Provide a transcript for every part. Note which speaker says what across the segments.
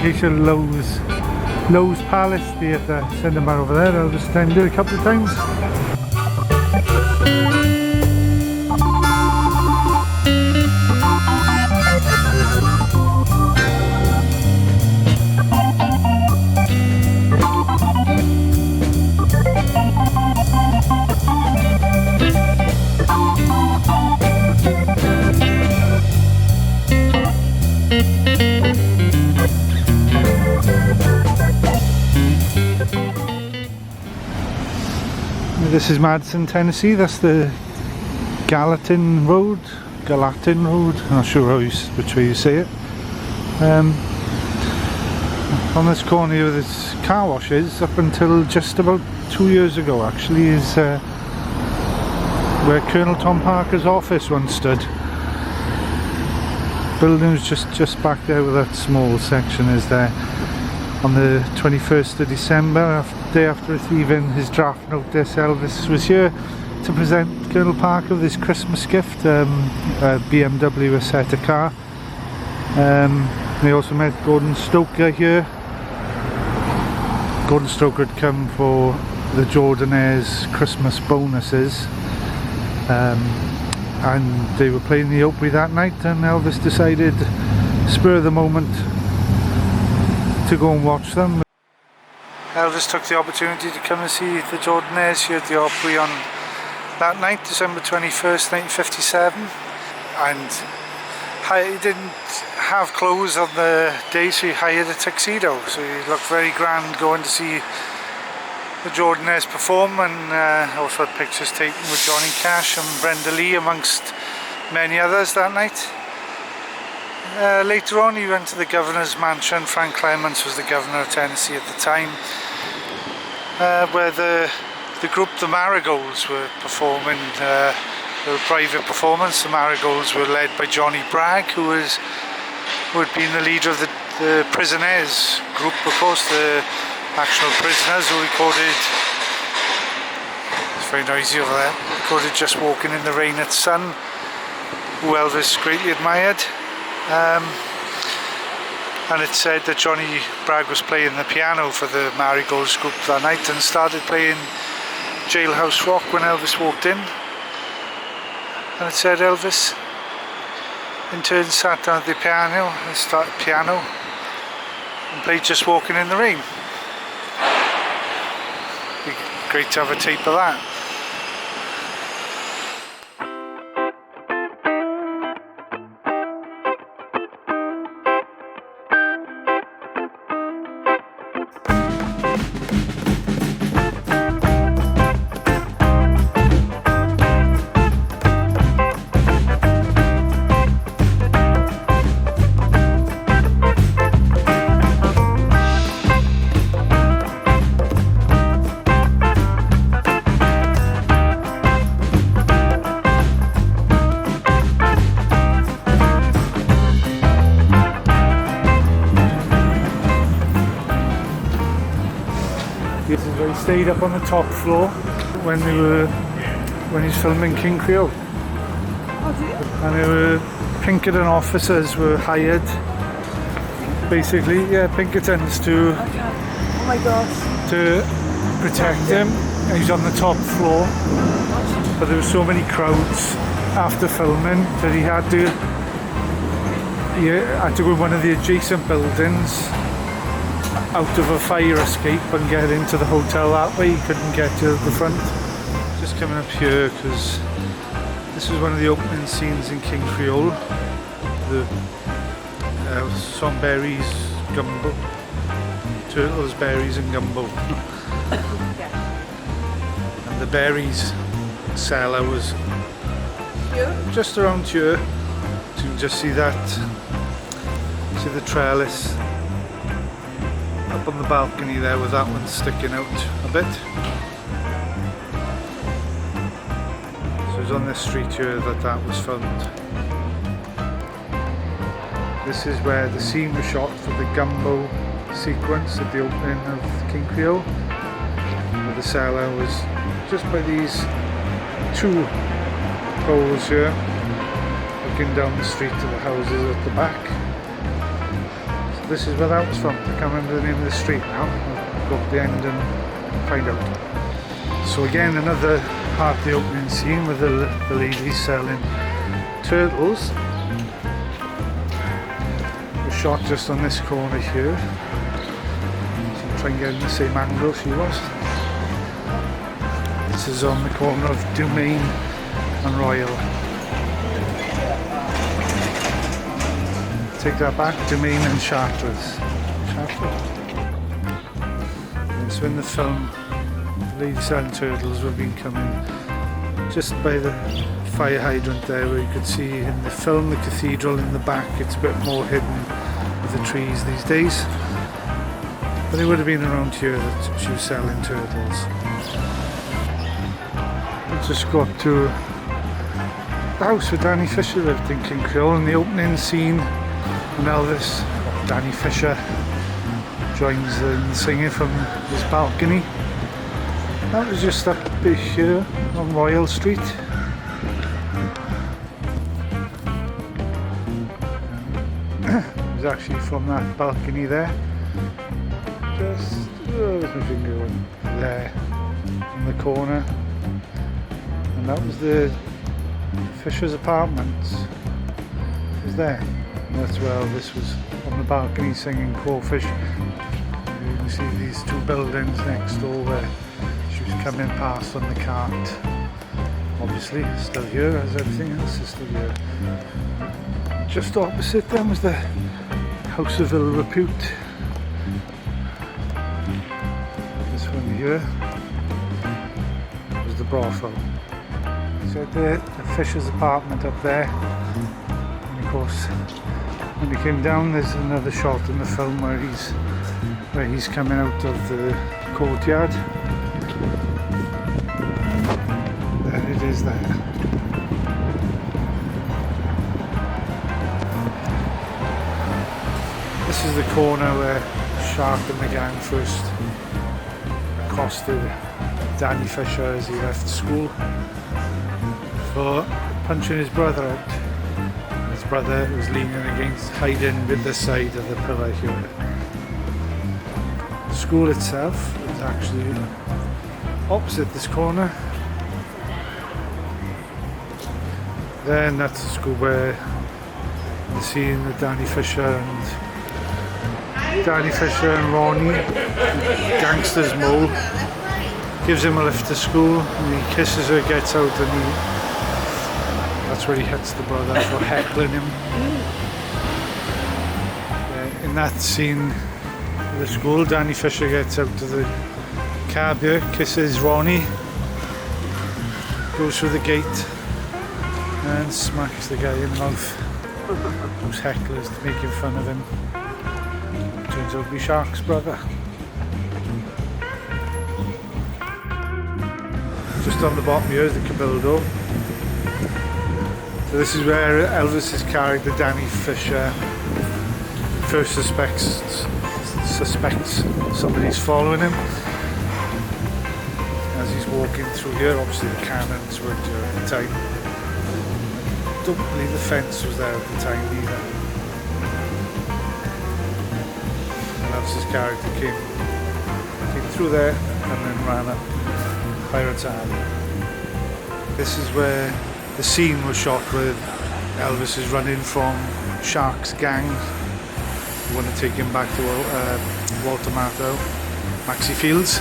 Speaker 1: Acacia Lowe's Palace Theatre cinema over there. Elvis attended a couple of times. This is Madison, Tennessee. That's the Gallatin Road. I'm not sure which way you say it. On this corner here, there's car washes. Up until just about 2 years ago, actually, is where Colonel Tom Parker's office once stood. Building was just back there where that small section is there. On the 21st of December, day after receiving his draft notice, Elvis was here to present Colonel Parker with his Christmas gift, a BMW Assetto car. They also met Gordon Stoker here. Gordon Stoker had come for the Jordanaires Christmas bonuses, and they were playing the Opry that night, and Elvis decided, spur of the moment, to go and watch them. Elvis took the opportunity to come and see the Jordanaires here at the Opry on that night, December 21st, 1957, and he didn't have clothes on the day, so he hired a tuxedo, so he looked very grand going to see the Jordanaires perform, and also had pictures taken with Johnny Cash and Brenda Lee amongst many others that night. Later on he went to the governor's mansion. Frank Clements was the governor of Tennessee at the time, where the group The Marigolds were performing a private performance. The Marigolds were led by Johnny Bragg, who had been the leader of the Prisoners group, of course, the actual prisoners, who recorded, it's very noisy over there, recorded Just Walking in the Rain at Sun, who Elvis greatly admired. And it said that Johnny Bragg was playing the piano for the Marigolds group that night and started playing Jailhouse Rock when Elvis walked in. And it said Elvis in turn sat down at the piano and started piano and played Just Walking in the Rain. Be great to have a tape of that. This is where he stayed up on the top floor when he was filming King Creole. And they were Pinkerton officers were hired, basically, Pinkertons to protect him. And he's on the top floor, but there were so many crowds after filming that he had to go in one of the adjacent buildings out of a fire escape and get into the hotel that way. He couldn't get to the front. Just coming up here because this was one of the opening scenes in King Creole. The some berries, gumbo, turtles, berries and gumbo. And the berries cellar was just around here. So you can just see that, see the trellis up on the balcony there with that one sticking out a bit. So it was on this street here that was filmed. This is where the scene was shot for the gumbo sequence at the opening of King Creole. Where the cellar was just by these two poles here, looking down the street to the houses at the back. This is where that was from. I can't remember the name of the street now. I'll go up the end and find out. So again, another part of the opening scene with the ladies selling turtles. It was shot just on this corner here. So try and get in the same angle she was. This is on the corner of Domain and Royal. Take that back, Domain and Chartres. So in the film, the lady selling turtles would have been coming just by the fire hydrant there, where you could see in the film the cathedral in the back. It's a bit more hidden with the trees these days. But it would have been around here that she was selling turtles. Let's just go up to the house where Danny Fisher lived in King Creole, in the opening scene. And Elvis, Danny Fisher, joins in singing from his balcony. That was just up here on Royal Street. It was actually from that balcony there. Just, where's my finger going? There, in the corner. And that was the Fisher's apartment. It was there. That's where Elvis was on the balcony singing Crawfish. You can see these two buildings next door where she was coming past on the cart. Obviously, still here, as everything else is still here. Just opposite them was the House of Ill Repute. This one here was the brothel. So the Fisher's apartment up there. And of course, when he came down, there's another shot in the film where he's coming out of the courtyard. There it is there. This is the corner where Shark and the gang first accosted Danny Fisher as he left school for punching his brother out. His brother was leaning against, hiding with the side of the pillar here. The school itself is actually opposite this corner. Then that's the school where the scene with Danny Fisher and Ronnie, gangster's mole, gives him a lift to school, and he kisses her, gets out, and that's where he hits the brother for heckling him. In that scene at the school, Danny Fisher gets out of the cab here, kisses Ronnie, goes through the gate and smacks the guy in the mouth. Those hecklers making fun of him. Turns out to be Shark's brother. Just on the bottom here is the Cabildo. So this is where Elvis's character Danny Fisher first suspects somebody's following him. As he's walking through here, obviously the cannons were here at the time. I don't believe the fence was there at the time either. And Elvis's character came through there and then ran up Pirates Alley. This is where the scene was shot with Elvis is running from Shark's gang. They want to take him back to Walter Matthau, Maxi Fields.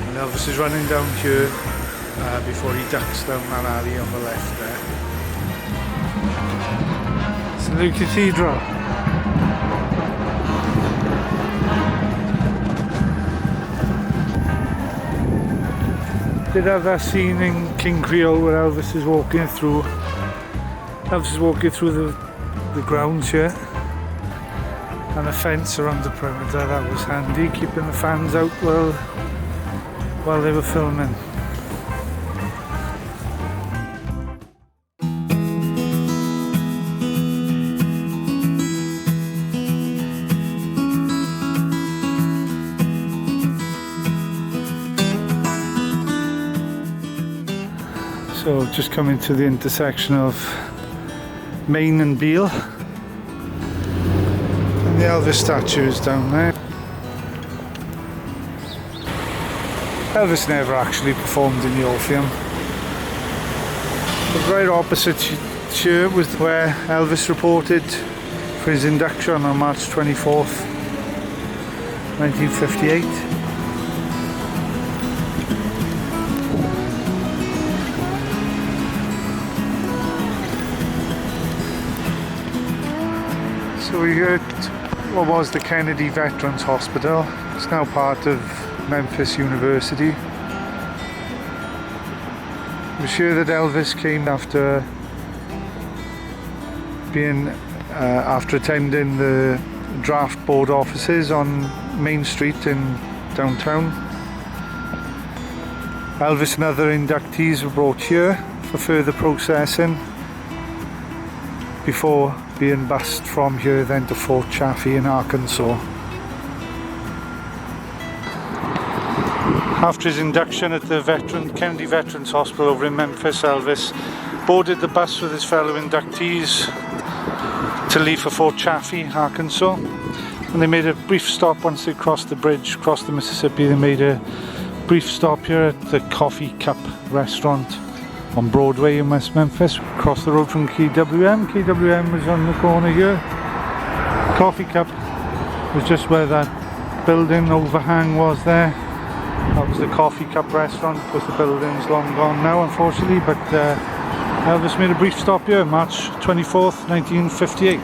Speaker 1: And Elvis is running down here before he ducks down that alley on the left there. It's the new cathedral. Did have that scene in King Creole where Elvis is walking through. The grounds here, and a fence around the perimeter. That was handy, keeping the fans out while they were filming. So just coming to the intersection of Main and Beale. The Elvis statue is down there. Elvis never actually performed in the Orpheum. But right opposite here was where Elvis reported for his induction on March 24th, 1958. So we're at what was the Kennedy Veterans Hospital. It's now part of Memphis University. It was here that Elvis came after attending the draft board offices on Main Street in downtown. Elvis and other inductees were brought here for further processing before being bussed from here then to Fort Chaffee in Arkansas. After his induction at the Kennedy Veterans Hospital over in Memphis, Elvis boarded the bus with his fellow inductees to leave for Fort Chaffee, Arkansas. And they made a brief stop once they crossed the bridge, crossed the Mississippi. They made a brief stop here at the Coffee Cup restaurant on Broadway in West Memphis, across the road from KWM. KWM was on the corner here. Coffee Cup was just where that building overhang was there. That was the Coffee Cup restaurant. Of course the building's long gone now, unfortunately, but Elvis made a brief stop here, March 24th, 1958.